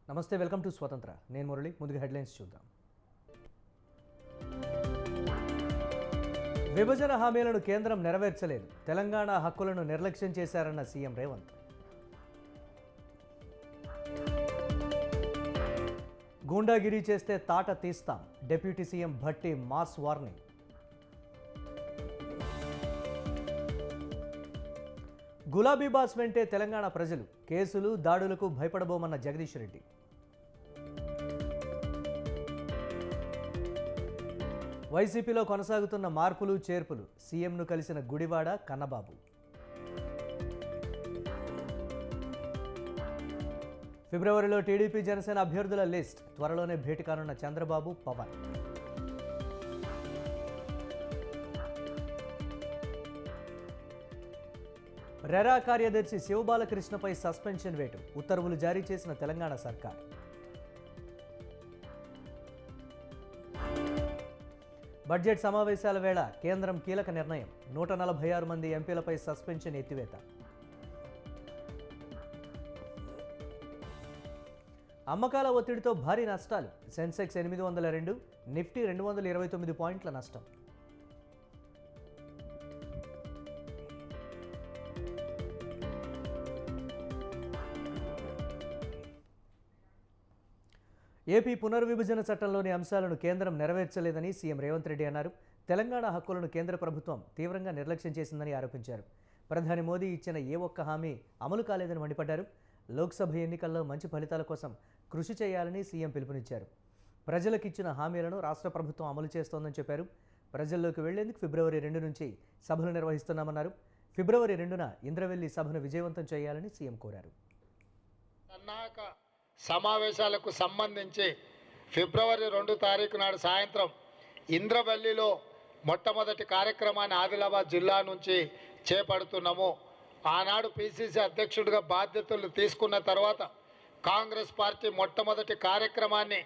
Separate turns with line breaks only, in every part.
నమస్తే, welcome to స్వతంత్ర. నేను మురళి. ముందుగా హెడ్లైన్స్ చూద్దాం. విభజన హామీలను కేంద్రం నెరవేర్చలేదు. తెలంగాణ హక్కులను నిర్లక్ష్యం చేశారన్న సీఎం రేవంత్. గూండాగిరి చేస్తే తాట తీస్తాం. Deputy CM Bhatti mass warning. గులాబీ బాస్ వెంటే తెలంగాణ ప్రజలు. కేసులు దాడులకు భయపడబోమన్న జగదీష్ రెడ్డి. వైసీపీలో కొనసాగుతున్న మార్పులు చేర్పులు. సీఎంను కలిసిన గుడివాడ కన్నబాబు. ఫిబ్రవరిలో టీడీపీ జనసేన అభ్యర్థుల లిస్ట్. త్వరలోనే భేటీ కానున్న చంద్రబాబు పవన్. రెరా కార్యదర్శి శివబాలకృష్ణపై సస్పెన్షన్ వేటు. ఉత్తర్వులు జారీ చేసిన తెలంగాణ సర్కార్. బడ్జెట్ సమావేశాల వేళ కేంద్రం కీలక నిర్ణయం. 146 మంది ఎంపీలపై సస్పెన్షన్ ఎత్తివేత. అమ్మకాల ఒత్తిడితో భారీ నష్టాలు. సెన్సెక్స్ 802, నిఫ్టీ 229 పాయింట్ల నష్టం. ఏపీ పునర్విభజన చట్టంలోని అంశాలను కేంద్రం నెరవేర్చలేదని సీఎం రేవంత్ రెడ్డి అన్నారు. తెలంగాణ హక్కులను కేంద్ర ప్రభుత్వం తీవ్రంగా నిర్లక్ష్యం చేసిందని ఆరోపించారు. ప్రధాని మోదీ ఇచ్చిన ఏ ఒక్క హామీ అమలు కాలేదని మండిపడ్డారు. లోక్సభ ఎన్నికల్లో మంచి ఫలితాల కోసం కృషి చేయాలని సీఎం పిలుపునిచ్చారు. ప్రజలకిచ్చిన హామీలను రాష్ట్ర ప్రభుత్వం అమలు చేస్తోందని చెప్పారు. ప్రజల్లోకి వెళ్లేందుకు ఫిబ్రవరి 2 నుంచి సభలు నిర్వహిస్తున్నామన్నారు. ఫిబ్రవరి 2న ఇంద్రవెల్లి సభను విజయవంతం చేయాలని సీఎం కోరారు.
సమావేశాలకు సంబంధించి ఫిబ్రవరి 2 తారీఖు నాడు సాయంత్రం ఇంద్రవెల్లిలో మొట్టమొదటి కార్యక్రమాన్ని ఆదిలాబాద్ జిల్లా నుంచి చేపడుతున్నాము. ఆనాడు పిసిసి అధ్యక్షుడిగా బాధ్యతలు తీసుకున్న తర్వాత కాంగ్రెస్ పార్టీ మొట్టమొదటి కార్యక్రమాన్ని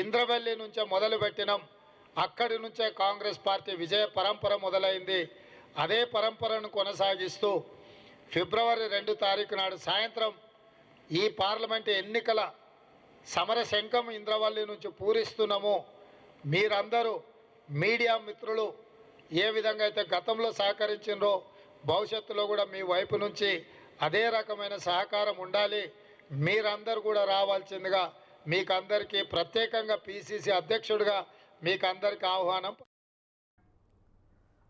ఇంద్రవెల్లి నుంచే మొదలుపెట్టినాం. అక్కడి నుంచే కాంగ్రెస్ పార్టీ విజయ పరంపర మొదలైంది. అదే పరంపరను కొనసాగిస్తూ ఫిబ్రవరి 2 తారీఖు నాడు సాయంత్రం ఈ పార్లమెంటు ఎన్నికల సమర శంఖం ఇంద్రవల్లి నుంచి పూరిస్తున్నాము. మీరందరూ మీడియా మిత్రులు ఏ విధంగా అయితే గతంలో సహకరించిండ్రో భవిష్యత్తులో కూడా మీ వైపు నుంచి అదే రకమైన సహకారం ఉండాలి. మీరందరూ కూడా రావాల్సిందిగా మీకందరికీ ప్రత్యేకంగా పిసిసి అధ్యక్షుడిగా మీకందరికీ ఆహ్వానం.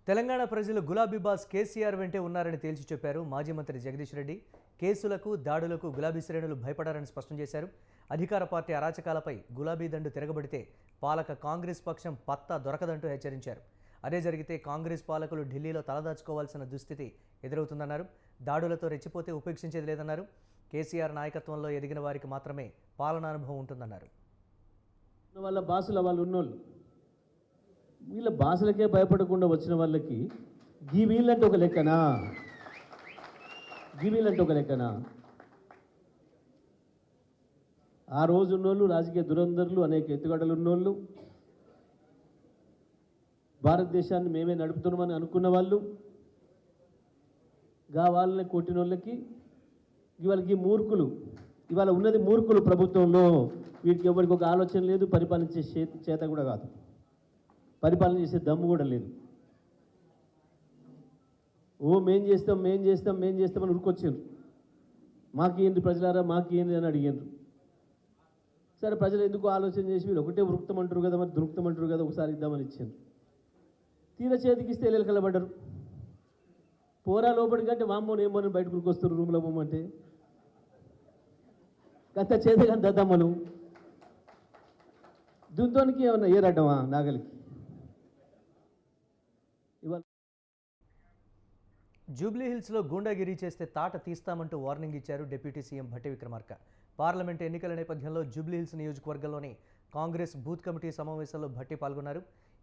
తెలంగాణ ప్రజలు గులాబీ బాస్ కేసీఆర్ వెంటే ఉన్నారని తేల్చి చెప్పారు మాజీ మంత్రి జగదీష్ రెడ్డి. కేసులకు దాడులకు గులాబీ శ్రేణులు భయపడారని స్పష్టం చేశారు. అధికార పార్టీ అరాచకాలపై గులాబీ దండు తిరగబడితే పాలక కాంగ్రెస్ పక్షం పత్తా దొరకదంటూ హెచ్చరించారు. అదే జరిగితే కాంగ్రెస్ పాలకులు ఢిల్లీలో తలదాచుకోవాల్సిన దుస్థితి ఎదురవుతుందన్నారు. దాడులతో రెచ్చిపోతే ఉపేక్షించేది లేదన్నారు. కేసీఆర్ నాయకత్వంలో ఎదిగిన వారికి మాత్రమే పాలనానుభవం ఉంటుందన్నారు.
వాళ్ళ బాసుల వాళ్ళు ఉన్నోళ్ళు వీళ్ళ బాసులకే భయపడకుండా వచ్చిన వాళ్ళకి వీళ్ళంటే ఒక లెక్కనా? వీళ్ళంటే ఒక లెక్కనా? ఆ రోజు ఉన్నోళ్ళు రాజకీయ దురంధరులు, అనేక ఎత్తుగడలు ఉన్నోళ్ళు, భారతదేశాన్ని మేమే నడుపుతున్నామని అనుకున్న వాళ్ళు, వాళ్ళని కొట్టిన వాళ్ళకి ఇవాళకి మూర్ఖులు, ఇవాళ ఉన్నది మూర్ఖులు ప్రభుత్వంలో. వీటికి ఎవరికి ఒక ఆలోచన లేదు, పరిపాలించే చేత కూడా కాదు, పరిపాలన చేసే దమ్ము కూడా లేదు. మేం చేస్తామని ఉరుకొచ్చిండ్రు. మాకేంటి ప్రజలారా, మాకేంటి అని అడిగిండ్రు. సరే, ప్రజలు ఎందుకు ఆలోచన చేసి వీళ్ళు ఒకటే ఉరుకుతామంటారు కదా, మరి దురుకుతామంటారు కదా, ఒకసారి ఇద్దామని ఇచ్చిండ్రు. తీర చేతికి ఇస్తే ఎలకలబడ్డరు. పోరా లోపడి కంటే వామ్మోనేమోని బయటకు ఉరుకొస్తారు రూమ్లో పోమంటే. గంత చేతగా దద్దమ్మను దుంతోనికి ఏమన్నా ఏరడ్డమా నాగలికి? ఇవాళ
జూబ్లీహిల్స్లో గూండాగిరి చేస్తే తాట తీస్తామంటూ వార్నింగ్ ఇచ్చారు deputy CM Bhatti Vikramarka. Parliament ఎన్నికల నేపథ్యంలో జూబ్లీహిల్స్ నియోజకవర్గంలోని కాంగ్రెస్ బూత్ కమిటీ సమావేశంలో భట్టి పాల్గొన్నారు.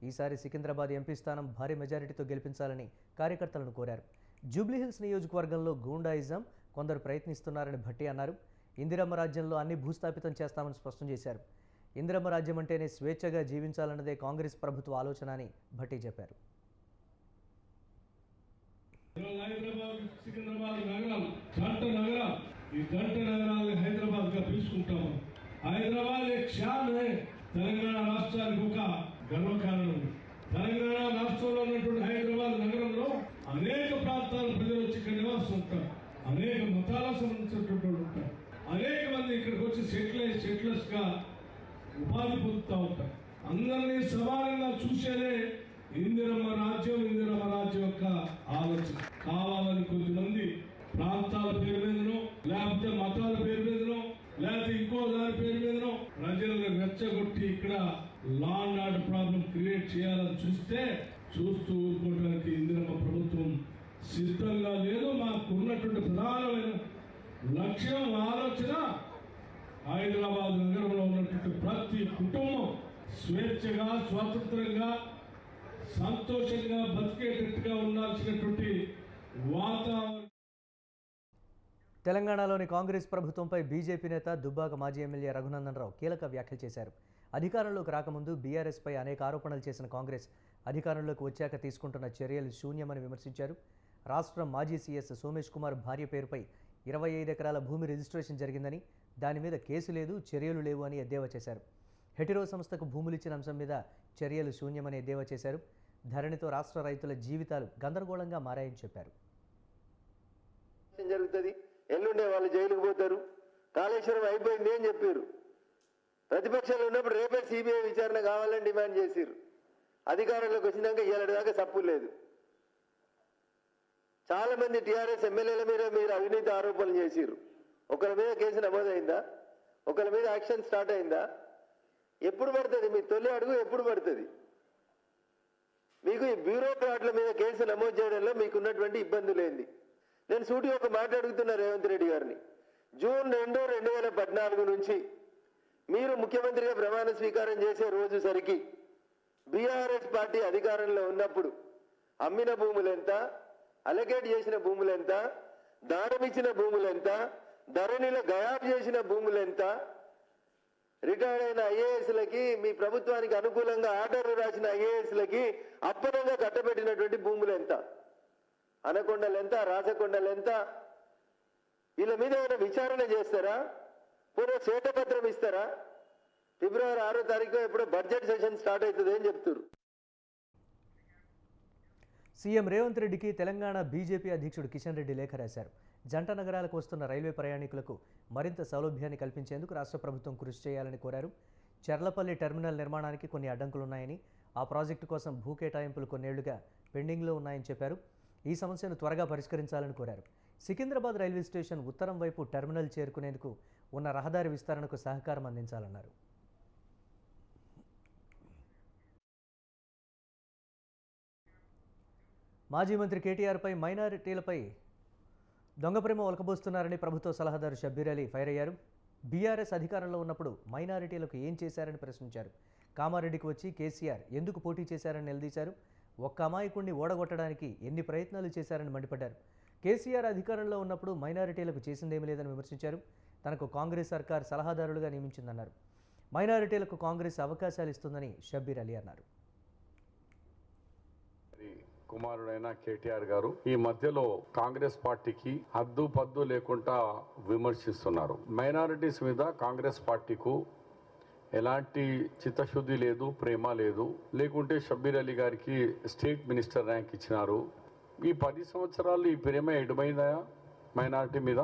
ఈసారి సికింద్రాబాద్ ఎంపీ స్థానం భారీ మెజారిటీతో గెలిపించాలని కార్యకర్తలను కోరారు. జూబ్లీహిల్స్ నియోజకవర్గంలో గూండాయిజం కొందరు ప్రయత్నిస్తున్నారని భట్టి అన్నారు. ఇందిరమ్మ రాజ్యంలో అన్ని భూస్థాపితం చేస్తామని స్పష్టం చేశారు. ఇందిరమ్మ రాజ్యం అంటేనే స్వేచ్ఛగా జీవించాలన్నదే కాంగ్రెస్ ప్రభుత్వ ఆలోచన అని భట్టి చెప్పారు.
హైదరాబాద్ సికింద్రాబాద్ నగరం జంట నగరం, ఈ జంట నగరాన్ని హైదరాబాద్ గా పిలుచుకుంటాము. హైదరాబాద్ एक शान है తెలంగాణ రాష్ట్రానికి ఒక గర్వకారణం. తెలంగాణ రాష్ట్రంలో ఉన్నటువంటి హైదరాబాద్ నగరంలో అనేక ప్రాంతాల ప్రజలు వచ్చి ఇక్కడ నివాసిస్తుంటారు. అనేక మతాలకు సంబంధించినటువంటి వాళ్ళు ఉంటారు. అనేక మంది ఇక్కడికి వచ్చి సెటిలర్స్ గా ఉపాధి పొందుతూ ఉంటారు. అందరినీ సమానంగా చూసేదే ఇందిరమ్మ రాజ్యం యొక్క ఆలోచన. కావాలని కొద్దిమంది ప్రాంతాల పేరు మీదనో లేకపోతే మతాల పేరు మీదనో లేకపోతే ఇంకో దాని పేరు మీదనో ప్రజలను రెచ్చగొట్టి ఇక్కడ law and order problem create చేయాలని చూస్తూ ఊరుకోవడానికి ఇందిరమ్మ ప్రభుత్వం సిద్ధంగా లేదు. మాకు ఉన్నటువంటి ప్రధానమైన లక్ష్యం ఆలోచన హైదరాబాద్ నగరంలో ఉన్నటువంటి ప్రతి కుటుంబం స్వేచ్ఛగా స్వాతంత్రంగా సంతోషంగా బతికేటట్టుగా ఉండాల్సినటువంటి వాతావరణం.
తెలంగాణలోని కాంగ్రెస్ ప్రభుత్వంపై బీజేపీ నేత దుబ్బాక మాజీ ఎమ్మెల్యే రఘునందన్ రావు కీలక వ్యాఖ్యలు చేశారు. అధికారంలోకి రాకముందు బీఆర్ఎస్పై అనేక ఆరోపణలు చేసిన కాంగ్రెస్ అధికారంలోకి వచ్చాక తీసుకుంటున్న చర్యలు శూన్యమని విమర్శించారు. రాష్ట్రం మాజీ సీఎస్ సోమేష్ కుమార్ భార్య పేరుపై 25 ఎకరాల భూమి రిజిస్ట్రేషన్ జరిగిందని, దాని మీద కేసు లేదు, చర్యలు లేవు అని ఎద్దేవా చేశారు. హెటిరో సంస్థకు భూములు ఇచ్చిన అంశం మీద చర్యలు శూన్యమని ఎద్దేవా చేశారు. ధరణితో రాష్ట్ర రైతుల జీవితాలు గందరగోళంగా మారాయని చెప్పారు.
జరుగుతుంది, ఎల్లుండే వాళ్ళు జైలుకు పోతారు, కాళేశ్వరం అయిపోయింది అని చెప్పారు. ప్రతిపక్షాలు ఉన్నప్పుడు రేపే సిబిఐ విచారణ కావాలని డిమాండ్ చేసిరు. అధికారంలోకి వచ్చినాక ఇవాళ దాకా తప్పు లేదు. చాలా మంది టీఆర్ఎస్ ఎమ్మెల్యేల మీద మీరు అవినీతి ఆరోపణలు చేసిరు. ఒకరి మీద కేసు నమోదైందా? ఒకరి మీద యాక్షన్ స్టార్ట్ అయిందా? ఎప్పుడు పడుతుంది? మీ తొలి అడుగు ఎప్పుడు పడుతుంది? మీకు ఈ బ్యూరోక్రాట్ల మీద కేసు నమోదు చేయడంలో మీకున్నటువంటి ఇబ్బందులు ఏంది? నేను సూటి ఒక మాట అడుగుతున్నా రేవంత్ రెడ్డి గారిని. జూన్ 2, 2014 నుంచి మీరు ముఖ్యమంత్రిగా ప్రమాణ స్వీకారం చేసే రోజు సరికి బీఆర్ఎస్ పార్టీ అధికారంలో ఉన్నప్పుడు అమ్మిన భూములు ఎంత, అలకేట్ చేసిన భూములు ఎంత, దానమిచ్చిన భూములు ఎంత, ధరణిలో గయాబ్ చేసిన భూములు ఎంత, రిటైర్డ్ అయిన ఐఏఎస్లకి మీ ప్రభుత్వానికి అనుకూలంగా ఆర్డర్లు రాసిన ఐఏఎస్లకి అప్పనంగా కట్టబెట్టినటువంటి భూములు ఎంత, అనకొండలు ఎంత, రాచకొండలు ఎంత, వీళ్ళ మీద ఏమైనా విచారణ చేస్తారా? పూర్వ శ్వేతపత్రం ఇస్తారా? ఫిబ్రవరి 6వ తారీఖు ఎప్పుడో బడ్జెట్ సెషన్ స్టార్ట్ అవుతుంది అని చెప్తారు.
సీఎం రేవంత్ రెడ్డికి తెలంగాణ బీజేపీ అధ్యక్షుడు కిషన్ రెడ్డి లేఖ రాశారు. జంట నగరాలకు వస్తున్న రైల్వే ప్రయాణికులకు మరింత సౌలభ్యాన్ని కల్పించేందుకు రాష్ట్ర ప్రభుత్వం కృషి చేయాలని కోరారు. చెర్లపల్లి టెర్మినల్ నిర్మాణానికి కొన్ని అడ్డంకులున్నాయని, ఆ ప్రాజెక్టు కోసం భూ కేటాయింపులు కొన్నేళ్లుగా పెండింగ్లో ఉన్నాయని చెప్పారు. ఈ సమస్యను త్వరగా పరిష్కరించాలని కోరారు. సికింద్రాబాద్ రైల్వే స్టేషన్ ఉత్తరం వైపు టెర్మినల్ చేరుకునేందుకు ఉన్న రహదారి విస్తరణకు సహకారం అందించాలన్నారు. మాజీ మంత్రి కేటీఆర్పై మైనారిటీలపై దొంగప్రేమ ఒలకబోస్తున్నారని ప్రభుత్వ సలహాదారు షబ్బీర్ అలీ ఫైర్ అయ్యారు. బీఆర్ఎస్ అధికారంలో ఉన్నప్పుడు మైనారిటీలకు ఏం చేశారని ప్రశ్నించారు. కామారెడ్డికి వచ్చి కేసీఆర్ ఎందుకు పోటీ చేశారని నిలదీశారు. ఒక్క అమాయకుడిని ఓడగొట్టడానికి ఎన్ని ప్రయత్నాలు చేశారని మండిపడ్డారు. కేసీఆర్ అధికారంలో ఉన్నప్పుడు మైనారిటీలకు చేసిందేమీ లేదని విమర్శించారు. తనకు కాంగ్రెస్ సర్కార్ సలహాదారులుగా నియమించిందన్నారు. మైనారిటీలకు కాంగ్రెస్ అవకాశాలు ఇస్తుందని షబ్బీర్ అలీ అన్నారు.
కుమారుడైన కేటీఆర్ గారు ఈ మధ్యలో కాంగ్రెస్ పార్టీకి హద్దు పద్దు లేకుండా విమర్శిస్తున్నారు. మైనారిటీస్ మీద కాంగ్రెస్ పార్టీకు ఎలాంటి చిత్తశుద్ధి లేదు, ప్రేమ లేదు. లేకుంటే షబ్బీర్ అలీ గారికి స్టేట్ మినిస్టర్ ర్యాంక్ ఇచ్చినారు. ఈ 10 సంవత్సరాలు ఈ ప్రేమ ఎడుమైందా మైనారిటీ మీద?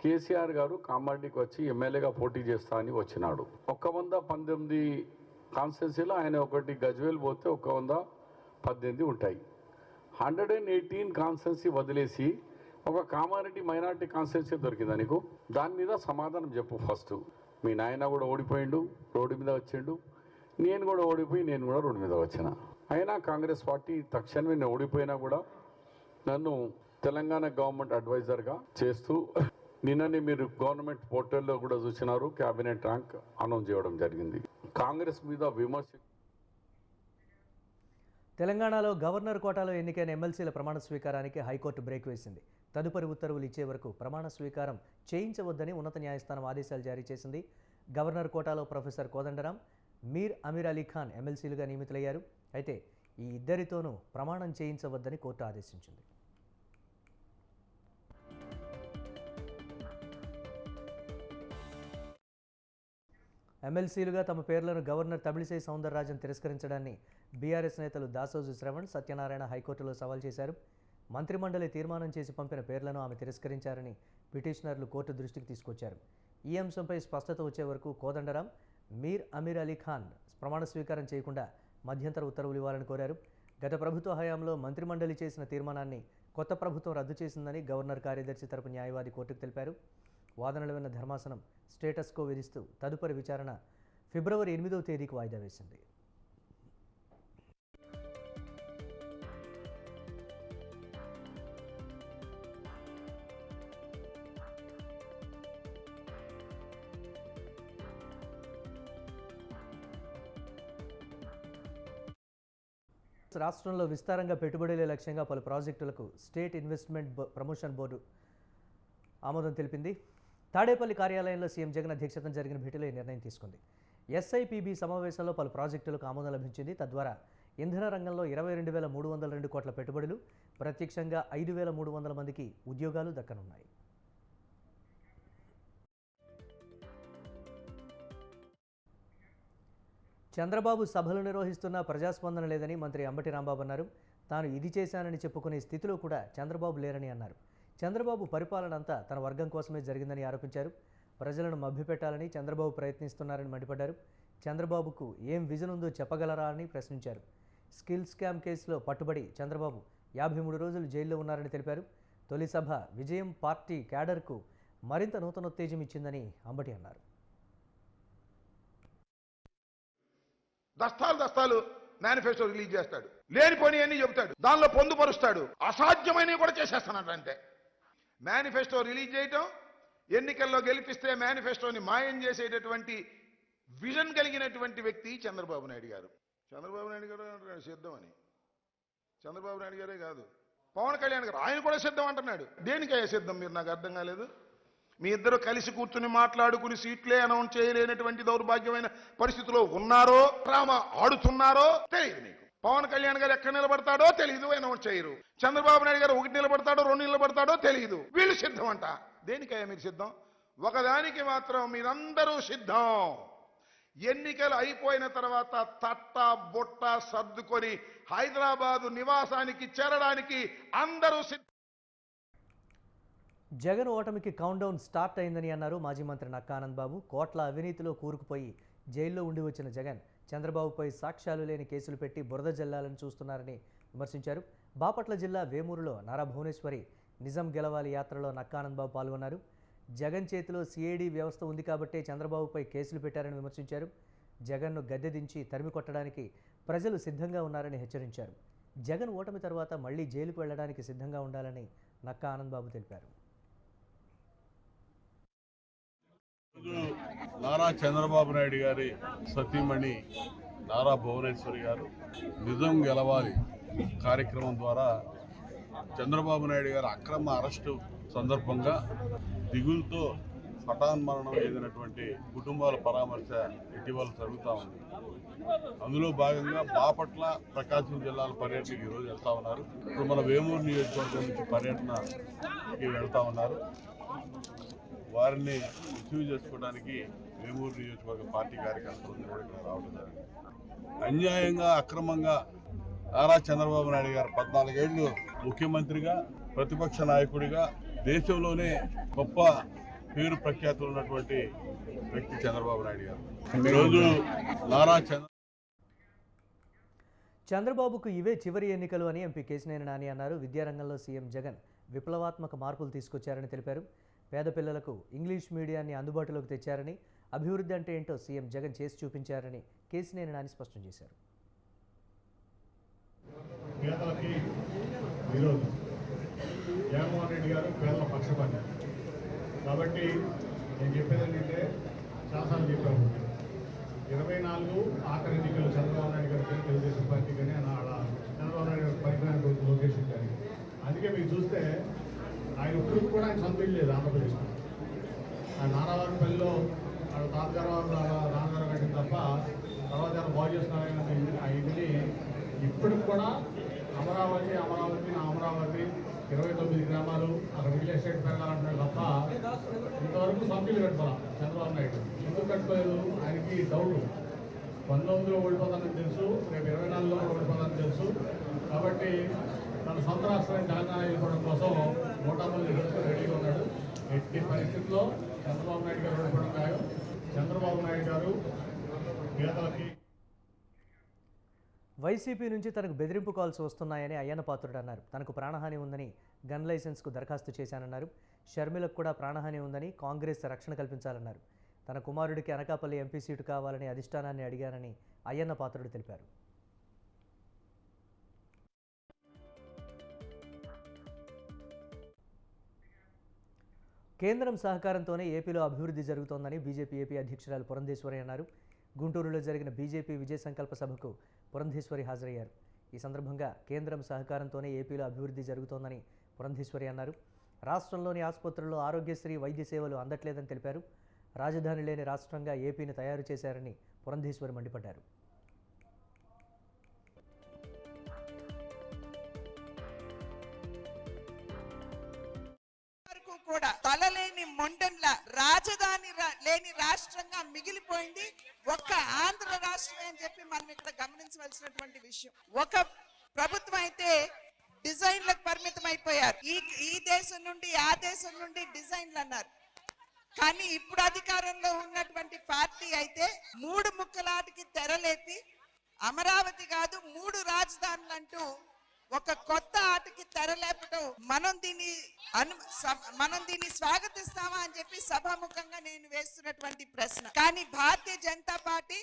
కేసీఆర్ గారు కామారెడ్డికి వచ్చి ఎమ్మెల్యేగా పోటీ చేస్తా అని వచ్చినాడు. 119 కాన్స్టిట్యున్సీలో ఆయన ఒకటి గజ్వేల్ పోతే 118 ఉంటాయి. 118 కాన్స్టిట్యున్సీ వదిలేసి ఒక కామారెడ్డి మైనారిటీ కాన్స్టిట్యున్సీ దొరికిందా నీకు? దాని మీద సమాధానం చెప్పు. ఫస్ట్ మీ నాయన కూడా ఓడిపోయిండు, రోడ్డు మీద వచ్చిండు. నేను కూడా ఓడిపోయి నేను కూడా రోడ్డు మీద వచ్చిన. అయినా కాంగ్రెస్ పార్టీ తక్షణమే నేను ఓడిపోయినా కూడా నన్ను తెలంగాణ గవర్నమెంట్ అడ్వైజర్గా చేస్తూ నిన్ననే మీరు గవర్నమెంట్ పోర్టల్లో కూడా చూసినారు, క్యాబినెట్ ర్యాంక్ అనౌన్స్ చేయడం జరిగింది. కాంగ్రెస్ మీద విమర్శ.
తెలంగాణలో గవర్నర్ కోటాలో ఎన్నికైన ఎమ్మెల్సీల ప్రమాణ స్వీకారానికి హైకోర్టు బ్రేక్ వేసింది. తదుపరి ఉత్తర్వులు ఇచ్చే వరకు ప్రమాణ స్వీకారం చేయించవద్దని ఉన్నత న్యాయస్థానం ఆదేశాలు జారీ చేసింది. గవర్నర్ కోటాలో ప్రొఫెసర్ కోదండరాం, మీర్ అమీర్ అలీ ఖాన్ ఎమ్మెల్సీలుగా నియమితులయ్యారు. అయితే ఈ ఇద్దరితోనూ ప్రమాణం చేయించవద్దని కోర్టు ఆదేశించింది. ఎమ్మెల్సీలుగా తమ పేర్లను గవర్నర్ తమిళిసై సౌందరరాజన్ తిరస్కరించడాన్ని బీఆర్ఎస్ నేతలు దాసోజు శ్రవణ్, సత్యనారాయణ హైకోర్టులో సవాల్ చేశారు. మంత్రిమండలి తీర్మానం చేసి పంపిన పేర్లను ఆమె తిరస్కరించారని పిటిషనర్లు కోర్టు దృష్టికి తీసుకొచ్చారు. ఈ అంశంపై స్పష్టత వచ్చే వరకు కోదండరాం, మీర్ అమీర్ అలీ ఖాన్ ప్రమాణ స్వీకారం చేయకుండా మధ్యంతర ఉత్తర్వులు ఇవ్వాలని కోరారు. గత ప్రభుత్వ హయాంలో మంత్రిమండలి చేసిన తీర్మానాన్ని కొత్త ప్రభుత్వం రద్దు చేసిందని గవర్నర్ కార్యదర్శి తరపు న్యాయవాది కోర్టుకు తెలిపారు. వాదనలు విన్న ధర్మాసనం స్టేటస్ కో విధిస్తూ తదుపరి విచారణ ఫిబ్రవరి 8వ తేదీకి వాయిదా వేసింది. రాష్ట్రంలో విస్తారంగా పెట్టుబడులే లక్ష్యంగా పలు ప్రాజెక్టులకు స్టేట్ ఇన్వెస్ట్మెంట్ ప్రమోషన్ బోర్డు ఆమోదం తెలిపింది. తాడేపల్లి కార్యాలయంలో సీఎం జగన్ అధ్యక్షతన జరిగిన భేటీలో ఈ నిర్ణయం తీసుకుంది. ఎస్ఐపిబి సమావేశంలో పలు ప్రాజెక్టులకు ఆమోదం లభించింది. తద్వారా ఇంధన రంగంలో 22,302 కోట్ల పెట్టుబడులు, ప్రత్యక్షంగా 5,300 మందికి ఉద్యోగాలు దక్కనున్నాయి. చంద్రబాబు సభలు నిర్వహిస్తున్నా ప్రజాస్పందన లేదని మంత్రి అంబటి రాంబాబు అన్నారు. తాను ఇది చేశానని చెప్పుకునే స్థితిలో కూడా చంద్రబాబు లేరని అన్నారు. చంద్రబాబు పరిపాలన అంతా తన వర్గం కోసమే జరిగిందని ఆరోపించారు. ప్రజలను మభ్యపెట్టాలని చంద్రబాబు ప్రయత్నిస్తున్నారని మండిపడ్డారు. చంద్రబాబుకు ఏం విజన్ ఉందో చెప్పగలరా అని ప్రశ్నించారు. స్కిల్ స్కామ్ కేసులో పట్టుబడి చంద్రబాబు 53 రోజులు జైల్లో ఉన్నారని తెలిపారు. తొలి సభ విజయం పార్టీ క్యాడర్కు మరింత నూతనోత్తేజం ఇచ్చిందని అంబటి అన్నారు.
దస్తాలు మేనిఫెస్టో రిలీజ్ చేస్తాడు, లేనిపోని అన్ని చెబుతాడు, దానిలో పొందుపరుస్తాడు, అసాధ్యమైనవి కూడా చేసేస్తానంటే. మేనిఫెస్టో రిలీజ్ చేయటం, ఎన్నికల్లో గెలిపిస్తే మేనిఫెస్టోని మాయం చేసేటటువంటి విజన్ కలిగినటువంటి వ్యక్తి చంద్రబాబు నాయుడు గారు. చంద్రబాబు నాయుడు గారు అంటున్నాడు సిద్ధం అని. చంద్రబాబు నాయుడు గారే కాదు, పవన్ కళ్యాణ్ గారు ఆయన కూడా సిద్ధం అంటున్నాడు. దేనికయ్యా సిద్ధం? మీరు నాకు అర్థం కాలేదు. మీ ఇద్దరు కలిసి కూర్చుని మాట్లాడుకుని సీట్లే అనౌన్స్ చేయలేనటువంటి దౌర్భాగ్యమైన పరిస్థితిలో ఉన్నారో, డ్రామా ఆడుతున్నారో తెలియదు నీకు. పవన్ కళ్యాణ్ గారు ఎక్కడ నిలబడతాడో తెలియదు, అనౌన్స్ చేయరు. చంద్రబాబు నాయుడు గారు 1 నిలబడతాడో 2 నిలబడతాడో తెలియదు. వీళ్ళు సిద్ధం అంట. దేనికయ్యా మీరు సిద్ధం? ఒకదానికి మాత్రం మీరందరూ సిద్ధం. ఎన్నికలు అయిపోయిన తర్వాత తట్ట బొట్ట సర్దుకొని హైదరాబాదు నివాసానికి చేరడానికి అందరూ సిద్ధం.
జగన్ ఓటమికి కౌంట్డౌన్ స్టార్ట్ అయిందని అన్నారు మాజీ మంత్రి నక్కా ఆనందబాబు. కోట్ల అవినీతిలో కూరుకుపోయి జైల్లో ఉండి వచ్చిన జగన్ చంద్రబాబుపై సాక్ష్యాలు లేని కేసులు పెట్టి బురద జల్లాలని చూస్తున్నారని విమర్శించారు. బాపట్ల జిల్లా వేమూరులో నారా భువనేశ్వరి నిజం గెలవాలి యాత్రలో నక్కా ఆనందబాబు పాల్గొన్నారు. జగన్ చేతిలో సిఐడి వ్యవస్థ ఉంది కాబట్టే చంద్రబాబుపై కేసులు పెట్టారని విమర్శించారు. జగన్ను గద్దె దించి తరిమి కొట్టడానికి ప్రజలు సిద్ధంగా ఉన్నారని హెచ్చరించారు. జగన్ ఓటమి తర్వాత మళ్లీ జైలుకు వెళ్లడానికి సిద్ధంగా ఉండాలని నక్కా ఆనందబాబు తెలిపారు.
నారా చంద్రబాబు నాయుడు గారి సతీమణి నారా భువనేశ్వరి గారు నిజం గెలవాలి కార్యక్రమం ద్వారా చంద్రబాబు నాయుడు గారి అక్రమ అరెస్టు సందర్భంగా దిగులుతో హఠాన్ మరణం ఏదైనటువంటి కుటుంబాల పరామర్శ ఇటీవల జరుగుతూ ఉంది. అందులో భాగంగా బాపట్ల, ప్రకాశం జిల్లాల పర్యటనకి ఈరోజు వెళ్తా ఉన్నారు. ఇప్పుడు మన వేమూరు నియోజకవర్గం నుంచి పర్యటనకి వెళ్తా ఉన్నారు. వారిని రిసీవ్ చేసుకోవడానికి వేమూరు నియోజకవర్గ పార్టీ కార్యకర్తలు కూడా ఇక్కడ రావడం జరిగింది. అన్యాయంగా అక్రమంగా నారా చంద్రబాబు నాయుడు గారు 14 ఏళ్లు ముఖ్యమంత్రిగా, ప్రతిపక్ష నాయకుడిగా దేశంలోనే గొప్ప పేరు ప్రఖ్యాతులు ఉన్నటువంటి వ్యక్తి చంద్రబాబు నాయుడు గారు. ఈరోజు నారా
చంద్రబాబుకు ఇవే చివరి ఎన్నికలు అని ఎంపీ కేశినేని నాని అన్నారు. విద్యారంగంలో సీఎం జగన్ విప్లవాత్మక మార్పులు తీసుకొచ్చారని తెలిపారు. పేద పిల్లలకు ఇంగ్లీష్ మీడియాన్ని అందుబాటులోకి తెచ్చారని, అభివృద్ధి అంటే ఏంటో సీఎం జగన్ చేసి చూపించారని కేశినేని నాని స్పష్టం చేశారు.
పేదలకి ఈరోజు జగన్మోహన్ రెడ్డి గారు పేదల పక్షపాతి కాబట్టి నేను చెప్పేది ఏంటంటే శాసనాలు చెప్పాము. 24 ఆఖరి ఎన్నికలు చంద్రబాబు నాయుడు గారి తెలుగుదేశం పార్టీ కానీ చంద్రబాబు నాయుడు గారి పరిపాలన లొకేషన్ కానీ. అందుకే మీరు చూస్తే ఆయన ఇప్పుడు కూడా ఆయన సొంత ఇల్లు లేదు ఆంధ్రప్రదేశ్. ఆయన నారావారిపల్లిలో వాళ్ళ తాతగారు నాన్నగారు కట్టిన తప్ప తర్వాత బాగు చేస్తున్నారు. ఆ ఇంటిని ఇప్పటికి కూడా అమరావతి నా అమరావతి 29 గ్రామాలు అక్కడ రియల్ ఎస్టేట్ పెరగాలంటున్నాడు తప్ప ఇంతవరకు సభ్యులు కట్టుకోవాలి చంద్రబాబు నాయుడు. ఎందుకు కట్టుకోలేదు? ఆయనకి డౌట్. 19లో ఓడిపోతానని తెలుసు, రేపు 24లో ఓడిపోతానని తెలుసు. కాబట్టి తన సొంత రాష్ట్రాన్ని తెలంగాణ వెళ్ళిపోవడం కోసం ఓటామల్ని రెడీగా ఉన్నాడు. ఎట్టి పరిస్థితుల్లో చంద్రబాబు నాయుడు గారు ఓడిపోవడం ఖాయం. చంద్రబాబు నాయుడు గారు పేదలకి
వైసీపీ నుంచి తనకు బెదిరింపు కాల్స్ వస్తున్నాయని అయ్యన్న పాత్రుడు అన్నారు. తనకు ప్రాణహాని ఉందని గన్ లైసెన్స్కు దరఖాస్తు చేశానన్నారు. షర్మిలకు కూడా ప్రాణహాని ఉందని కాంగ్రెస్ రక్షణ కల్పించాలన్నారు. తన కుమారుడికి అనకాపల్లి ఎంపీ సీటు కావాలని అధిష్టానాన్ని అడిగానని అయ్యన్న పాత్రుడు తెలిపారు. కేంద్రం సహకారంతోనే ఏపీలో అభివృద్ధి జరుగుతోందని బీజేపీ ఏపీ అధ్యక్షురాలు పురంధేశ్వరి అన్నారు. గుంటూరులో జరిగిన బీజేపీ విజయ సంకల్ప సభకు పురంధేశ్వరి హాజరయ్యారు. ఈ సందర్భంగా కేంద్రం సహకారంతోనే ఏపీలో అభివృద్ధి జరుగుతోందని పురంధేశ్వరి అన్నారు. రాష్ట్రంలోని ఆసుపత్రుల్లో ఆరోగ్యశ్రీ వైద్య సేవలు అందట్లేదని తెలిపారు. రాజధాని లేని రాష్ట్రంగా ఏపీని తయారు చేశారని పురంధేశ్వరి మండిపడ్డారు.
కూడా తలలేని మొండన్ల రాజధాని లేని రాష్ట్రంగా మిగిలిపోయింది ఒక్క ఆంధ్ర రాష్ట్రమే అని చెప్పి మనం ఇక్కడ గమనించవలసినటువంటి విషయం. ఒక ప్రభుత్వం అయితే డిజైన్లకు పరిమితం అయిపోయారు. ఈ దేశం నుండి ఆ దేశం నుండి డిజైన్లు అన్నారు. కానీ ఇప్పుడు అధికారంలో ఉన్నటువంటి పార్టీ అయితే 3 ముక్కలాటికి తెరలేపి అమరావతి కాదు 3 రాజధానులు అంటూ ఒక కొత్త ఆటకి తెరలేపటం మనం దీన్ని స్వాగతిస్తామా అని చెప్పి సభాముఖంగా నేను వేస్తున్నటువంటి ప్రశ్న. కానీ భారతీయ జనతా పార్టీ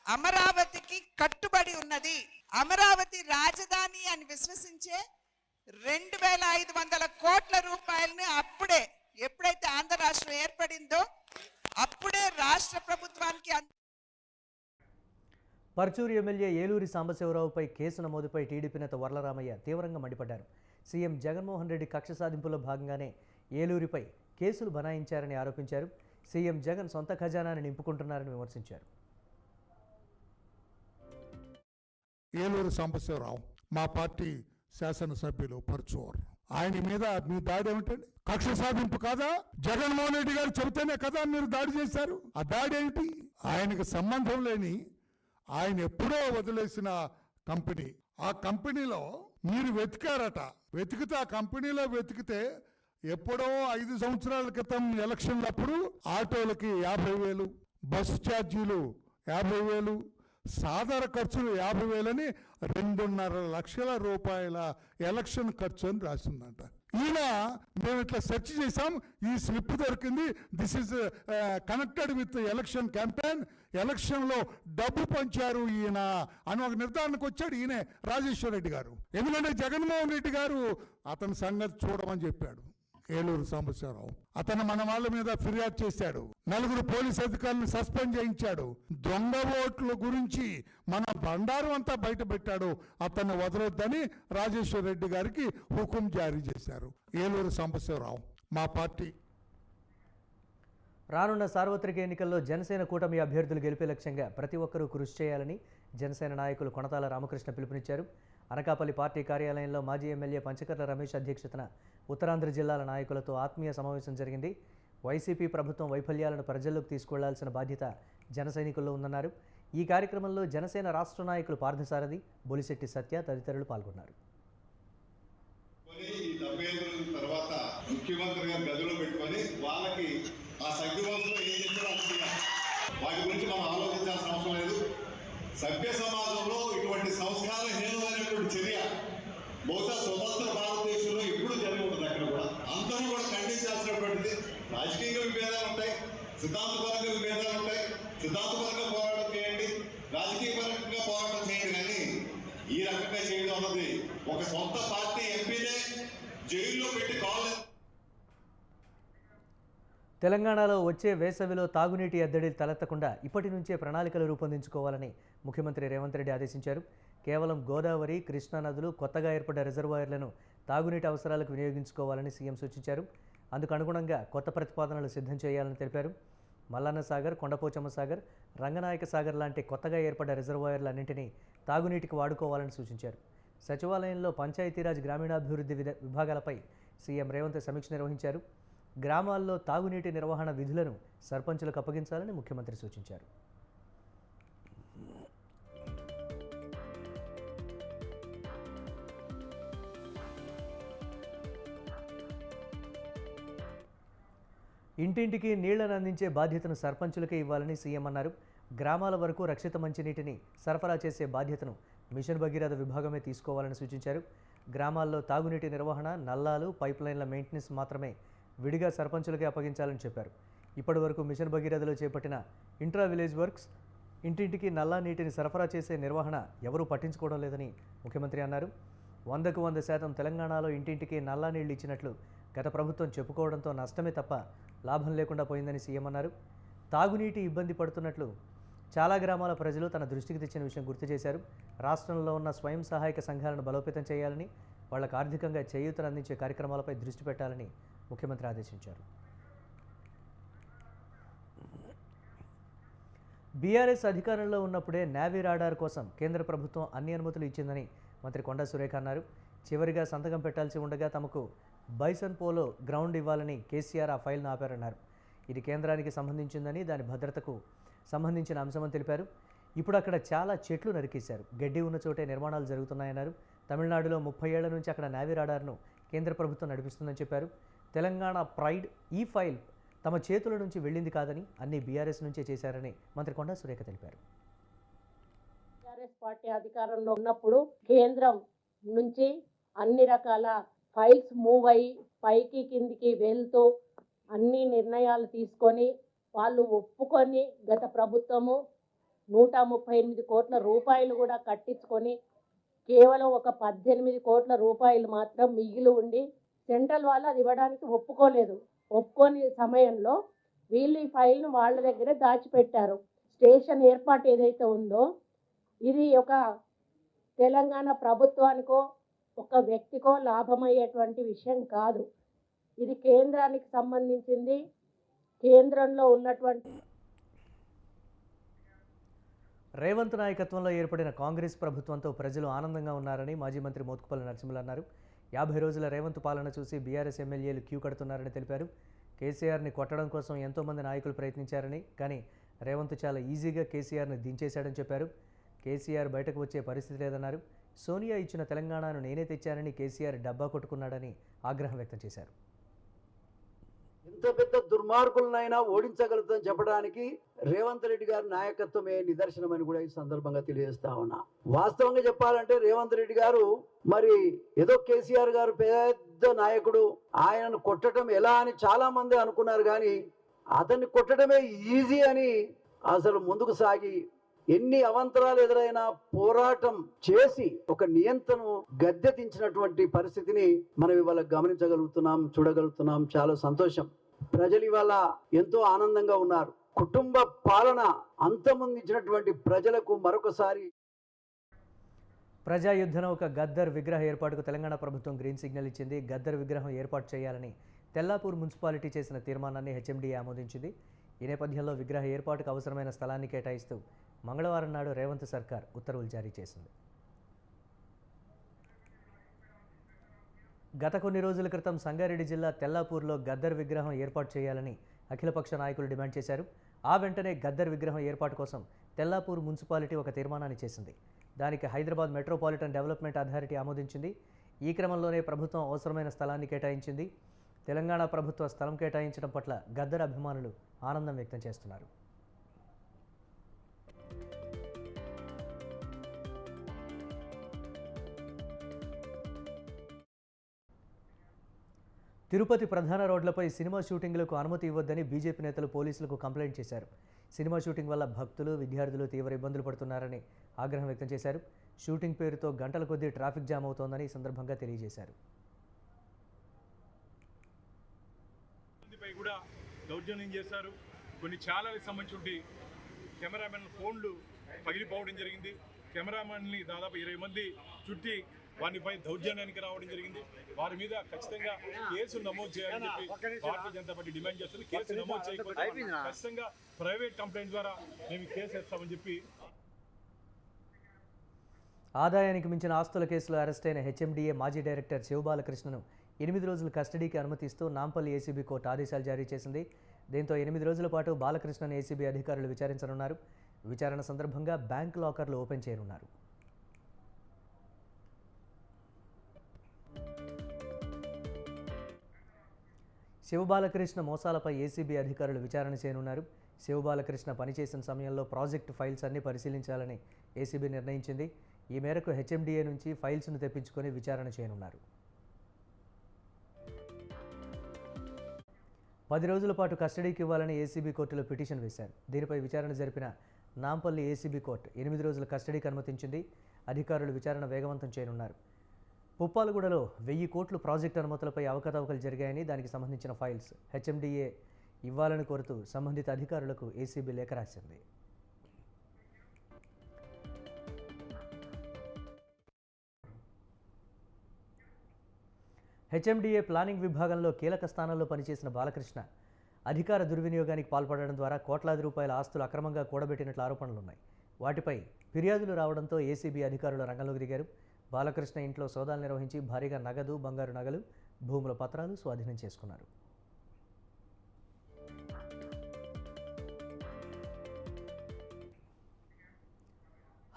అమరావతికి కట్టుబడి ఉన్నది. అమరావతి రాజధాని అని విశ్వసించే 2500 కోట్ల రూపాయలని అప్పుడే ఎప్పుడైతే ఆంధ్ర రాష్ట్రం ఏర్పడిందో అప్పుడే రాష్ట్ర ప్రభుత్వానికి
పర్చూరు ఎమ్మెల్యే ఏలూరి సాంబశివరావుపై కేసు నమోదుపై టీడీపీ నేత వర్లరామయ్య తీవ్రంగా మండిపడ్డారు. సీఎం జగన్మోహన్ రెడ్డి కక్ష సాధింపులో భాగంగానే ఏలూరిపై కేసులు బనాయించారని ఆరోపించారు. సీఎం జగన్ సొంత ఖజానాన్ని నింపుకుంటున్నారని విమర్శించారు.
ఏలూరు సాంబశివరావు మా పార్టీ శాసనసభ్యులు పర్చూరు, ఆయన మీద మీ దాడి ఏమిటండి? కక్ష సాధింపు కాదా? జగన్మోహన్ రెడ్డి గారు చెబితేనే కదా మీరు దాడి చేశారు. ఆ దాడి ఏంటి? ఆయనకు సంబంధం లేని, ఆయన ఎప్పుడో వదిలేసిన కంపెనీ, ఆ కంపెనీలో మీరు వెతికారట. వెతికితే ఆ కంపెనీలో వెతికితే ఎప్పుడో 5 సంవత్సరాల క్రితం ఎలక్షన్లప్పుడు ఆటోలకి 50,000, బస్సు ఛార్జీలు 50,000, సాధారణ ఖర్చులు 50,000 అని 2.5 లక్షల రూపాయల ఎలక్షన్ ఖర్చు అని రాసిందంట. ఈయన మేము ఇట్లా సెర్చ్ చేసాం, ఈ స్లిప్ దొరికింది, this is connected with election campaign, ఎలక్షన్లో డబ్బు పంచారు ఈయన అని ఒక నిర్ధారణకు వచ్చాడు ఈయనే రాజేశ్వర రెడ్డి గారు. ఎందుకంటే జగన్మోహన్ రెడ్డి గారు అతని సంగతి చూడమని చెప్పాడు. ఏలూరు సాంబశివరావు అతను మన వాళ్ళ మీద ఫిర్యాదు చేశాడు. 4 పోలీస్ అధికారులను సస్పెండ్ చేయించాడు. దొంగ ఓట్ల గురించి మన బండారం అంతా బయట పెట్టాడు. అతన్ని వదలొద్దని రాజేశ్వర రెడ్డి గారికి హుకుం జారీ చేశారు. ఏలూరు సాంబశివరావు మా పార్టీ.
రానున్న సార్వత్రిక ఎన్నికల్లో జనసేన కూటమి అభ్యర్థులు గెలిపే లక్ష్యంగా ప్రతి ఒక్కరూ కృషి చేయాలని జనసేన నాయకులు కొనతాల రామకృష్ణ పిలుపునిచ్చారు. అనకాపల్లి పార్టీ కార్యాలయంలో మాజీ ఎమ్మెల్యే పంచకర్ల రమేష్ అధ్యక్షతన ఉత్తరాంధ్ర జిల్లాల నాయకులతో ఆత్మీయ సమావేశం జరిగింది. వైసీపీ ప్రభుత్వం వైఫల్యాలను ప్రజల్లోకి తీసుకెళ్లాల్సిన బాధ్యత జన సైనికుల్లో ఉందన్నారు. ఈ కార్యక్రమంలో జనసేన రాష్ట్ర నాయకులు పార్థసారథి, బొలిశెట్టి సత్య తదితరులు పాల్గొన్నారు.
ముఖ్యమంత్రి గారు గదిలో పెట్టుకొని వాళ్ళకి ఆ సగ్గువంశంలో ఏం చేస్తారో వాటి గురించి మనం ఆలోచించాల్సిన అవసరం లేదు. సభ్య సమాజంలో ఇటువంటి సంస్కారహీనమైనటువంటి చర్య బహుశా స్వతంత్ర భారతదేశంలో ఎప్పుడు జరిగి ఉంటుంది. అక్కడ కూడా అందరూ కూడా ఖండించాల్సినటువంటిది. రాజకీయంగా విభేదాలు ఉంటాయి, సిద్ధాంతపరంగా విభేదాలు ఉంటాయి. సిద్ధాంతపరంగా పోరాటం చేయండి, రాజకీయ పరంగా పోరాటం చేయండి, కానీ ఈ రకంగా చేయడం అన్నది ఒక సొంత పార్టీ ఎంపీనే జైల్లో పెట్టి కావాలి.
తెలంగాణలో వచ్చే వేసవిలో తాగునీటి ఎద్దడి తలెత్తకుండా ఇప్పటి నుంచే ప్రణాళికలు రూపొందించుకోవాలని ముఖ్యమంత్రి రేవంత్ రెడ్డి ఆదేశించారు. కేవలం గోదావరి, కృష్ణా నదులు, కొత్తగా ఏర్పడ్డ రిజర్వాయర్లను తాగునీటి అవసరాలకు వినియోగించుకోవాలని సీఎం సూచించారు. అందుకు అనుగుణంగా కొత్త ప్రతిపాదనలు సిద్ధం చేయాలని తెలిపారు. మల్లన్న సాగర్, కొండపోచమ్మ సాగర్, రంగనాయక సాగర్ లాంటి కొత్తగా ఏర్పడ్డ రిజర్వాయర్లన్నింటినీ తాగునీటికి వాడుకోవాలని సూచించారు. సచివాలయంలో పంచాయతీరాజ్ గ్రామీణాభివృద్ధి విభాగాలపై సీఎం రేవంత్ సమీక్ష నిర్వహించారు. గ్రామాల్లో తాగునీటి నిర్వహణ విధులను సర్పంచులకు అప్పగించాలని ముఖ్యమంత్రి సూచించారు. ఇంటింటికి నీళ్లను అందించే బాధ్యతను సర్పంచులకే ఇవ్వాలని సీఎం అన్నారు. గ్రామాల వరకు రక్షిత మంచినీటిని సరఫరా చేసే బాధ్యతను మిషన్ భగీరథ విభాగమే తీసుకోవాలని సూచించారు. గ్రామాల్లో తాగునీటి నిర్వహణ, నల్లాలు, పైప్లైన్ల మెయింటెనెన్స్ మాత్రమే విడిగా సర్పంచులకే అప్పగించాలని చెప్పారు. ఇప్పటి వరకు మిషన్ భగీరథలో చేపట్టిన ఇంట్రా విలేజ్ వర్క్స్, ఇంటింటికి నల్లా నీటిని సరఫరా చేసే నిర్వహణ ఎవరూ పట్టించుకోవడం లేదని ముఖ్యమంత్రి అన్నారు. 100కు 100% తెలంగాణలో ఇంటింటికి నల్లా నీళ్లు ఇచ్చినట్లు గత ప్రభుత్వం చెప్పుకోవడంతో నష్టమే తప్ప లాభం లేకుండా పోయిందని సీఎం అన్నారు. తాగునీటి ఇబ్బంది పడుతున్నట్లు చాలా గ్రామాల ప్రజలు తన దృష్టికి తెచ్చిన విషయం గుర్తు చేశారు. రాష్ట్రంలో ఉన్న స్వయం సహాయక సంఘాలను బలోపేతం చేయాలని, వాళ్లకు ఆర్థికంగా చేయూతను అందించే కార్యక్రమాలపై దృష్టి పెట్టాలని ముఖ్యమంత్రి ఆదేశించారు. బీఆర్ఎస్ అధికారంలో ఉన్నప్పుడే నేవీ రాడార్ కోసం కేంద్ర ప్రభుత్వం అన్ని అనుమతులు ఇచ్చిందని మంత్రి కొండా సురేఖ అన్నారు. చివరిగా సంతకం పెట్టాల్సి ఉండగా తమకు బైసన్ పోలో గ్రౌండ్ ఇవ్వాలని కేసీఆర్ ఆ ఫైల్ను ఆపారన్నారు. ఇది కేంద్రానికి సంబంధించిందని, దాని భద్రతకు సంబంధించిన అంశమని తెలిపారు. ఇప్పుడు అక్కడ చాలా చెట్లు నరికేశారు, గడ్డి ఉన్న చోటే నిర్మాణాలు జరుగుతున్నాయన్నారు. తమిళనాడులో 30 ఏళ్ల నుంచి అక్కడ నేవీ రాడార్ను కేంద్ర ప్రభుత్వం నడిపిస్తుందని చెప్పారు. తెలంగాణ ప్రైడ్ ఈ ఫైల్ తమ చేతుల నుంచి వెళ్ళింది కాదని, అన్ని బీఆర్ఎస్ నుంచే చేశారని మంత్రి కొండా సురేఖ తెలిపారు.
బీఆర్ఎస్ పార్టీ అధికారంలో ఉన్నప్పుడు కేంద్రం నుంచి అన్ని రకాల ఫైల్స్ మూవ్ అయ్యి పైకి కిందికి వెళ్తూ అన్ని నిర్ణయాలు తీసుకొని వాళ్ళు ఒప్పుకొని గత ప్రభుత్వము 138 కోట్ల రూపాయలు కూడా కట్టించుకొని కేవలం ఒక 18 కోట్ల రూపాయలు మాత్రం మిగిలి ఉండి సెంట్రల్ వాళ్ళు అది ఇవ్వడానికి ఒప్పుకోలేదు. ఒప్పుకొని సమయంలో వీళ్ళు ఈ ఫైల్ను వాళ్ళ దగ్గరే దాచిపెట్టారు. స్టేషన్ ఏర్పాటు ఏదైతే ఉందో ఇది ఒక తెలంగాణ ప్రభుత్వానికో ఒక వ్యక్తికో లాభమయ్యేటువంటి విషయం కాదు. ఇది కేంద్రానికి సంబంధించింది. కేంద్రంలో ఉన్నటువంటి
రేవంత్ నాయకత్వంలో ఏర్పడిన కాంగ్రెస్ ప్రభుత్వంతో ప్రజలు ఆనందంగా ఉన్నారని మాజీ మంత్రి మోత్కుపల్లి నరసింహులు అన్నారు. 50 రోజుల రేవంత్ పాలన చూసి బీఆర్ఎస్ ఎమ్మెల్యేలు క్యూ కడుతున్నారని తెలిపారు. కేసీఆర్ని కొట్టడం కోసం ఎంతోమంది నాయకులు ప్రయత్నించారని, కానీ రేవంత్ చాలా ఈజీగా కేసీఆర్ని దించేశాడని చెప్పారు. కేసీఆర్ బయటకు వచ్చే పరిస్థితి లేదన్నారు. సోనియా ఇచ్చిన తెలంగాణను నేనే తెచ్చానని కేసీఆర్ డబ్బా కొట్టుకున్నాడని ఆగ్రహం వ్యక్తం చేశారు.
ఎంత పెద్ద దుర్మార్గులనైనా ఓడించగలుగుతాం చెప్పడానికి రేవంత్ రెడ్డి గారి నాయకత్వమే నిదర్శనమని కూడా ఈ సందర్భంగా తెలియజేస్తా ఉన్నా. వాస్తవంగా చెప్పాలంటే రేవంత్ రెడ్డి గారు మరి ఏదో కేసీఆర్ గారు పెద్ద నాయకుడు, ఆయనను కొట్టడం ఎలా అని చాలా మంది అనుకున్నారు. కానీ అతన్ని కొట్టడమే ఈజీ అని అసలు ముందుకు సాగి ఎన్ని అవంతరాలు ఎదురైనా పోరాటం చేసి ఒక నియంత్రణను గద్దె దించినటువంటి పరిస్థితిని మనం ఇవాళ గమనించగలుగుతున్నాం, చూడగలుగుతున్నాం. చాలా సంతోషం. ప్రజలు ఇవాళ ఎంతో ఆనందంగా ఉన్నారు. కుటుంబ పాలన అంతమొందించినటువంటి ప్రజలకు మరొకసారి
ప్రజాయుద్ధన ఒక గద్దర్ విగ్రహ ఏర్పాటుకు తెలంగాణ ప్రభుత్వం గ్రీన్ సిగ్నల్ ఇచ్చింది. గద్దర్ విగ్రహం ఏర్పాటు చేయాలని తెల్లాపూర్ మున్సిపాలిటీ చేసిన తీర్మానాన్ని హెచ్ఎండీ ఆమోదించింది. ఈ నేపథ్యంలో విగ్రహ ఏర్పాటుకు అవసరమైన స్థలాన్ని కేటాయిస్తూ మంగళవారం నాడు రేవంత్ సర్కార్ ఉత్తర్వులు జారీ చేసింది. గత కొన్ని రోజుల క్రితం సంగారెడ్డి జిల్లా తెల్లాపూర్లో గద్దర్ విగ్రహం ఏర్పాటు చేయాలని అఖిలపక్ష నాయకులు డిమాండ్ చేశారు. ఆ వెంటనే గద్దర్ విగ్రహం ఏర్పాటు కోసం తెల్లాపూర్ మున్సిపాలిటీ ఒక తీర్మానాన్ని చేసింది. దానికి హైదరాబాద్ మెట్రోపాలిటన్ డెవలప్మెంట్ అథారిటీ ఆమోదించింది. ఈ క్రమంలోనే ప్రభుత్వం అవసరమైన స్థలాన్ని కేటాయించింది. తెలంగాణ ప్రభుత్వ స్థలం కేటాయించడం పట్ల గద్దర్ అభిమానులు ఆనందం వ్యక్తం చేస్తున్నారు. తిరుపతి ప్రధాన రోడ్లపై సినిమా షూటింగ్లకు అనుమతి ఇవ్వొద్దని బీజేపీ నేతలు పోలీసులకు కంప్లైంట్ చేశారు. సినిమా షూటింగ్ వల్ల భక్తులు, విద్యార్థులు తీవ్ర ఇబ్బందులు పడుతున్నారని ఆగ్రహం వ్యక్తం చేశారు. షూటింగ్ పేరుతో గంటల కొద్దీ ట్రాఫిక్ జామ్ అవుతోందని ఈ సందర్భంగా తెలియజేశారు.
కూడా దౌర్జన్యం చేశారు. కొన్ని ఛానల్కి సంబంధించి కెమెరామెన్ ఫోన్లు పగిలిపోవడం జరిగింది. కెమెరామెన్ని దాదాపు 20 మంది చుట్టి వారిపై దౌర్జన్యానికి రావడం జరిగింది. వారి మీద ఖచ్చితంగా కేసు నమోదు చేయాలని చెప్పి భారతీయ జనతా పార్టీ డిమాండ్ చేస్తుంది. కేసు నమోదు చేయకపోతే ఖచ్చితంగా ప్రైవేట్ కంప్లైంట్ ద్వారా మేము కేసు వేస్తామని చెప్పి
ఆదాయానికి మించిన ఆస్తుల కేసులో అరెస్ట్ అయిన హెచ్ఎండిఏ మాజీ డైరెక్టర్ శివబాలకృష్ణను 8 రోజులు కస్టడీకి అనుమతిస్తూ నాంపల్లి ఏసీబీ కోర్టు ఆదేశాలు జారీ చేసింది. దీంతో 8 రోజుల పాటు బాలకృష్ణను ఏసీబీ అధికారులు విచారించనున్నారు. విచారణ సందర్భంగా బ్యాంక్ లాకర్లు ఓపెన్ చేయనున్నారు. శివబాలకృష్ణ మోసాలపై ఏసీబీ అధికారులు విచారణ చేయనున్నారు. శివబాలకృష్ణ పనిచేసిన సమయంలో ప్రాజెక్టు ఫైల్స్ అన్ని పరిశీలించాలని ఏసీబీ నిర్ణయించింది. ఈ మేరకు హెచ్ఎండిఏ నుంచి ఫైల్స్ను తెప్పించుకొని విచారణ చేయనున్నారు. 10 రోజుల పాటు కస్టడీకి ఇవ్వాలని ఏసీబీ కోర్టులో పిటిషన్ వేశారు. దీనిపై విచారణ జరిపిన నాంపల్లి ఏసీబీ కోర్టు 8 రోజుల కస్టడీకి అనుమతించింది. అధికారులు విచారణ వేగవంతం చేయనున్నారు. పుప్పాలగూడలో 1000 కోట్ల ప్రాజెక్టు అనుమతులపై అవకతవకలు జరిగాయని, దానికి సంబంధించిన ఫైల్స్ హెచ్ఎండిఏ ఇవ్వాలని కోరుతూ సంబంధిత అధికారులకు ఏసీబీ లేఖ రాసింది. హెచ్ఎండిఏ ప్లానింగ్ విభాగంలో కీలక స్థానంలో పనిచేసిన బాలకృష్ణ అధికార దుర్వినియోగానికి పాల్పడడం ద్వారా కోట్లాది రూపాయల ఆస్తులు అక్రమంగా కూడబెట్టినట్లు ఆరోపణలున్నాయి. వాటిపై ఫిర్యాదులు రావడంతో ఏసీబీ అధికారులు రంగంలోకి దిగారు. బాలకృష్ణ ఇంట్లో సోదాలు నిర్వహించి భారీగా నగదు, బంగారు నగలు, భూముల పత్రాలు స్వాధీనం చేసుకున్నారు.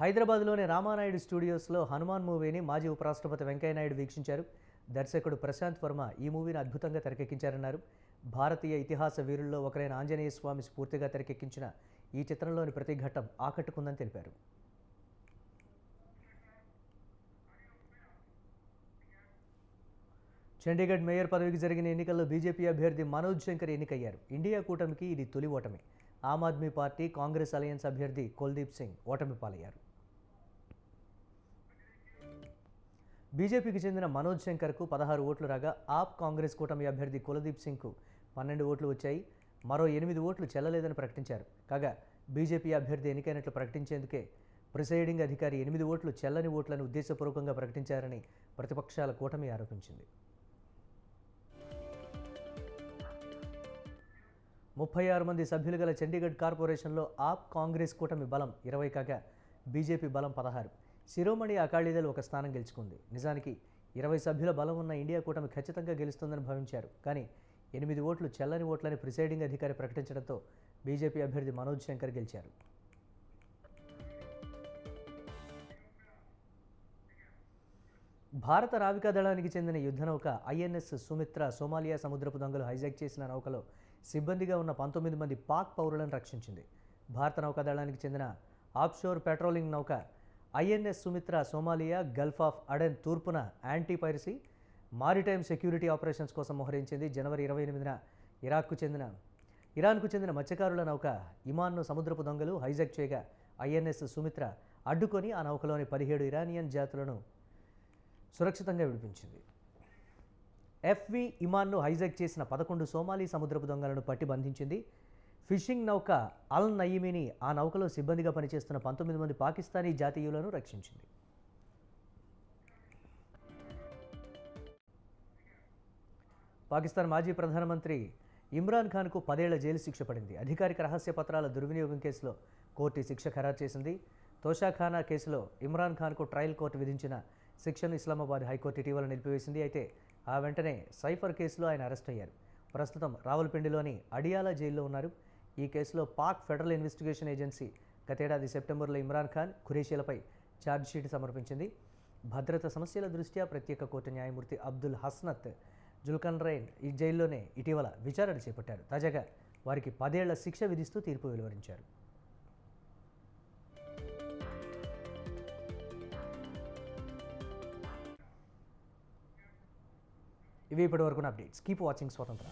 హైదరాబాద్లోని రామానాయుడు స్టూడియోస్లో హనుమాన్ మూవీని మాజీ ఉపరాష్ట్రపతి వెంకయ్యనాయుడు వీక్షించారు. దర్శకుడు ప్రశాంత్ వర్మ ఈ మూవీని అద్భుతంగా తెరకెక్కించారన్నారు. భారతీయ ఇతిహాస వీరుల్లో ఒకరైన ఆంజనేయ స్వామి స్ఫూర్తిగా తెరకెక్కించిన ఈ చిత్రంలోని ప్రతి ఘట్టం ఆకట్టుకుందని తెలిపారు. చండీగఢ్ మేయర్ పదవికి జరిగిన ఎన్నికల్లో బీజేపీ అభ్యర్థి మనోజ్ శంకర్ ఎన్నికయ్యారు. ఇండియా కూటమికి ఇది తొలి ఓటమి. ఆమ్ ఆద్మీ పార్టీ, కాంగ్రెస్ అలయన్స్ అభ్యర్థి కుల్దీప్ సింగ్ ఓటమి పాలయ్యారు. బీజేపీకి చెందిన మనోజ్ శంకర్కు 16 ఓట్లు రాగా, ఆప్ కాంగ్రెస్ కూటమి అభ్యర్థి కుల్దీప్ సింగ్కు 12 ఓట్లు వచ్చాయి. మరో 8 ఓట్లు చెల్లలేదని ప్రకటించారు. కాగా బీజేపీ అభ్యర్థి ఎన్నికైనట్లు ప్రకటించేందుకే ప్రిసైడింగ్ అధికారి 8 ఓట్లు చెల్లని ఓట్లను ఉద్దేశపూర్వకంగా ప్రకటించారని ప్రతిపక్షాల కూటమి ఆరోపించింది. 36 మంది సభ్యులు గల చండీగఢ్ కార్పొరేషన్లో ఆప్ కాంగ్రెస్ కూటమి బలం 20 కాగా, బీజేపీ బలం 16. శిరోమణి అకాలీదళ్ ఒక స్థానం గెలుచుకుంది. నిజానికి 20 సభ్యుల బలం ఉన్న ఇండియా కూటమి ఖచ్చితంగా గెలుస్తుందని భావించారు. కానీ 8 ఓట్లు చెల్లని ఓట్లని ప్రిసైడింగ్ అధికారి ప్రకటించడంతో బీజేపీ అభ్యర్థి మనోజ్ శంకర్ గెలిచారు. భారత నావికాదళానికి చెందిన యుద్ధనౌక ఐఎన్ఎస్ సుమిత్ర సోమాలియా సముద్రపు దొంగలు హైజాక్ చేసిన నౌకలో సిబ్బందిగా ఉన్న 19 మంది పాక్ పౌరులను రక్షించింది. భారత నౌకాదళానికి చెందిన ఆఫ్షోర్ పెట్రోలింగ్ నౌక INS Sumitra Somalia Gulf of Aden తూర్పున anti piracy, maritime security operations కోసం మోహరించింది. జనవరి 28న ఇరాన్కు చెందిన మత్స్యకారుల నౌక ఇమాన్ను సముద్రపు దొంగలు హైజాక్ చేయగా, ఐఎన్ఎస్ సుమిత్ర అడ్డుకొని ఆ నౌకలోని 17 ఇరానియన్ జాతులను సురక్షితంగా విడిపించింది. ఎఫ్వి ఇమాన్ను హైజాక్ చేసిన 11 సోమాలి సముద్రపు దొంగలను పట్టి బంధించింది. ఫిషింగ్ నౌక అల్ నయీమిని ఆ నౌకలో సిబ్బందిగా పనిచేస్తున్న 19 మంది పాకిస్తానీ జాతీయులను రక్షించింది. పాకిస్తాన్ మాజీ ప్రధానమంత్రి ఇమ్రాన్ ఖాన్కు 10 ఏళ్ల జైలు శిక్ష పడింది. అధికారిక రహస్య పత్రాల దుర్వినియోగం కేసులో కోర్టు శిక్ష ఖరారు చేసింది. తోషాఖానా కేసులో ఇమ్రాన్ ఖాన్కు ట్రయల్ కోర్టు విధించిన శిక్షను ఇస్లామాబాద్ హైకోర్టు ఇటీవల నిలిపివేసింది. అయితే ఆ వెంటనే సైఫర్ కేసులో ఆయన అరెస్ట్ అయ్యారు. ప్రస్తుతం రావల్పిండిలోని అడియాలా జైల్లో ఉన్నారు. ఈ కేసులో పాక్ ఫెడరల్ ఇన్వెస్టిగేషన్ ఏజెన్సీ గతేడాది సెప్టెంబర్లో ఇమ్రాన్ ఖాన్, ఖురేషీలపై ఛార్జ్షీట్ సమర్పించింది. భద్రతా సమస్యల దృష్ట్యా ప్రత్యేక కోర్టు న్యాయమూర్తి అబ్దుల్ హస్నత్ జుల్కన్రైన్ ఈ జైల్లోనే ఇటీవల విచారణ చేపట్టారు. తాజాగా వారికి 10 ఏళ్ల శిక్ష విధిస్తూ తీర్పు వెలువరించారు. ఇవి ఇప్పటివరకు అప్డేట్స్. కీప్ వాచింగ్ స్వతంత్ర.